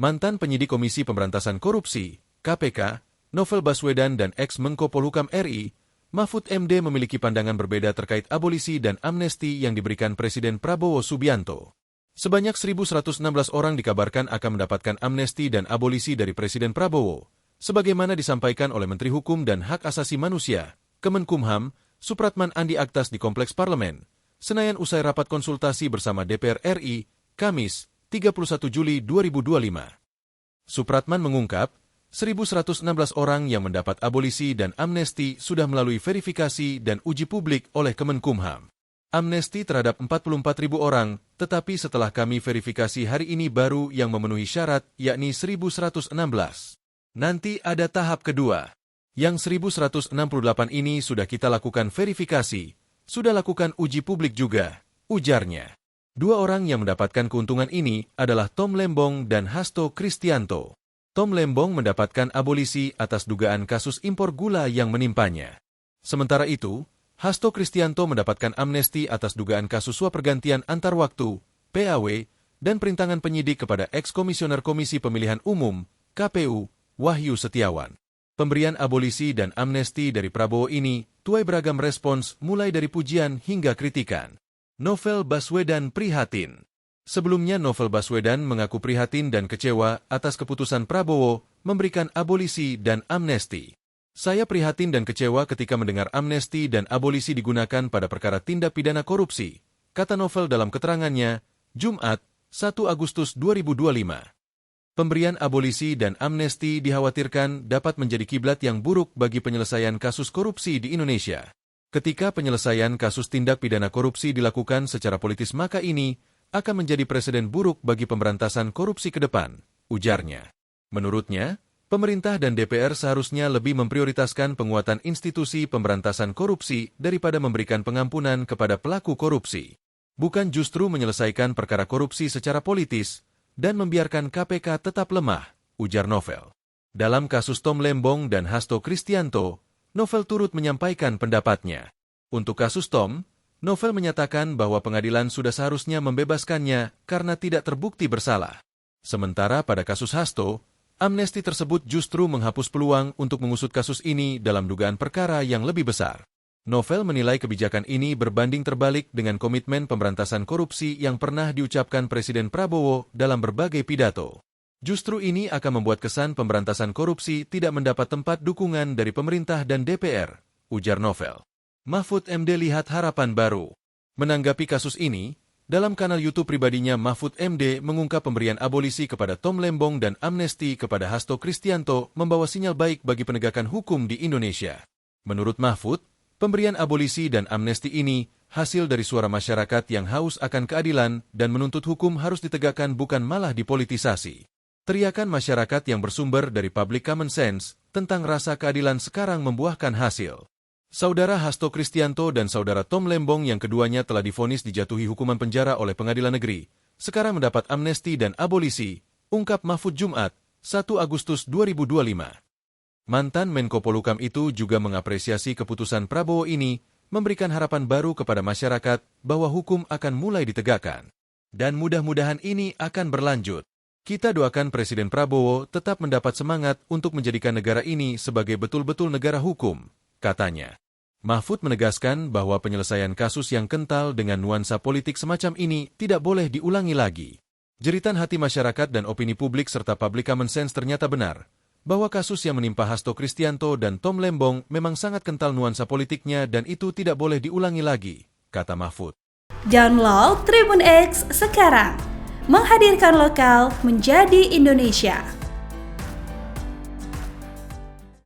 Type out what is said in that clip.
Mantan penyidik Komisi Pemberantasan Korupsi, KPK, Novel Baswedan dan ex-Menko Polhukam RI, Mahfud MD memiliki pandangan berbeda terkait abolisi dan amnesti yang diberikan Presiden Prabowo Subianto. Sebanyak 1.116 orang dikabarkan akan mendapatkan amnesti dan abolisi dari Presiden Prabowo, sebagaimana disampaikan oleh Menteri Hukum dan Hak Asasi Manusia, Kemenkumham, Supratman Andi Aktas di Kompleks Parlemen, Senayan usai rapat konsultasi bersama DPR RI, Kamis, 31 Juli 2025. Supratman mengungkap, 1.116 orang yang mendapat abolisi dan amnesti sudah melalui verifikasi dan uji publik oleh Kemenkumham. Amnesti terhadap 44.000 orang, tetapi setelah kami verifikasi hari ini baru yang memenuhi syarat, yakni 1.116. Nanti ada tahap kedua. Yang 1.168 ini sudah kita lakukan verifikasi, sudah lakukan uji publik juga, ujarnya. Dua orang yang mendapatkan keuntungan ini adalah Tom Lembong dan Hasto Kristianto. Tom Lembong mendapatkan abolisi atas dugaan kasus impor gula yang menimpanya. Sementara itu, Hasto Kristianto mendapatkan amnesti atas dugaan kasus suap pergantian antar waktu, PAW, dan perintangan penyidik kepada ex-komisioner Komisi Pemilihan Umum, KPU, Wahyu Setiawan. Pemberian abolisi dan amnesti dari Prabowo ini tuai beragam respons mulai dari pujian hingga kritikan. Novel Baswedan prihatin. Sebelumnya Novel Baswedan mengaku prihatin dan kecewa atas keputusan Prabowo memberikan abolisi dan amnesti. Saya prihatin dan kecewa ketika mendengar amnesti dan abolisi digunakan pada perkara tindak pidana korupsi, kata Novel dalam keterangannya, Jumat, 1 Agustus 2025. Pemberian abolisi dan amnesti dikhawatirkan dapat menjadi kiblat yang buruk bagi penyelesaian kasus korupsi di Indonesia. Ketika penyelesaian kasus tindak pidana korupsi dilakukan secara politis maka ini akan menjadi presiden buruk bagi pemberantasan korupsi ke depan, ujarnya. Menurutnya, pemerintah dan DPR seharusnya lebih memprioritaskan penguatan institusi pemberantasan korupsi daripada memberikan pengampunan kepada pelaku korupsi. Bukan justru menyelesaikan perkara korupsi secara politis dan membiarkan KPK tetap lemah, ujar Novel. Dalam kasus Tom Lembong dan Hasto Kristianto, Novel turut menyampaikan pendapatnya. Untuk kasus Tom, Novel menyatakan bahwa pengadilan sudah seharusnya membebaskannya karena tidak terbukti bersalah. Sementara pada kasus Hasto, amnesti tersebut justru menghapus peluang untuk mengusut kasus ini dalam dugaan perkara yang lebih besar. Novel menilai kebijakan ini berbanding terbalik dengan komitmen pemberantasan korupsi yang pernah diucapkan Presiden Prabowo dalam berbagai pidato. Justru ini akan membuat kesan pemberantasan korupsi tidak mendapat tempat dukungan dari pemerintah dan DPR, ujar Novel. Mahfud MD lihat harapan baru. Menanggapi kasus ini, dalam kanal YouTube pribadinya Mahfud MD mengungkap pemberian abolisi kepada Tom Lembong dan amnesti kepada Hasto Kristianto membawa sinyal baik bagi penegakan hukum di Indonesia. Menurut Mahfud, pemberian abolisi dan amnesti ini hasil dari suara masyarakat yang haus akan keadilan dan menuntut hukum harus ditegakkan bukan malah dipolitisasi. Teriakan masyarakat yang bersumber dari public common sense tentang rasa keadilan sekarang membuahkan hasil. Saudara Hasto Kristianto dan saudara Tom Lembong yang keduanya telah divonis dijatuhi hukuman penjara oleh pengadilan negeri, sekarang mendapat amnesti dan abolisi, ungkap Mahfud Jumat, 1 Agustus 2025. Mantan Menko Polhukam itu juga mengapresiasi keputusan Prabowo ini, memberikan harapan baru kepada masyarakat bahwa hukum akan mulai ditegakkan. Dan mudah-mudahan ini akan berlanjut. Kita doakan Presiden Prabowo tetap mendapat semangat untuk menjadikan negara ini sebagai betul-betul negara hukum, katanya. Mahfud menegaskan bahwa penyelesaian kasus yang kental dengan nuansa politik semacam ini tidak boleh diulangi lagi. Jeritan hati masyarakat dan opini publik serta public common sense ternyata benar, bahwa kasus yang menimpa Hasto Kristianto dan Tom Lembong memang sangat kental nuansa politiknya dan itu tidak boleh diulangi lagi, kata Mahfud. Download Tribun X sekarang, menghadirkan lokal menjadi Indonesia.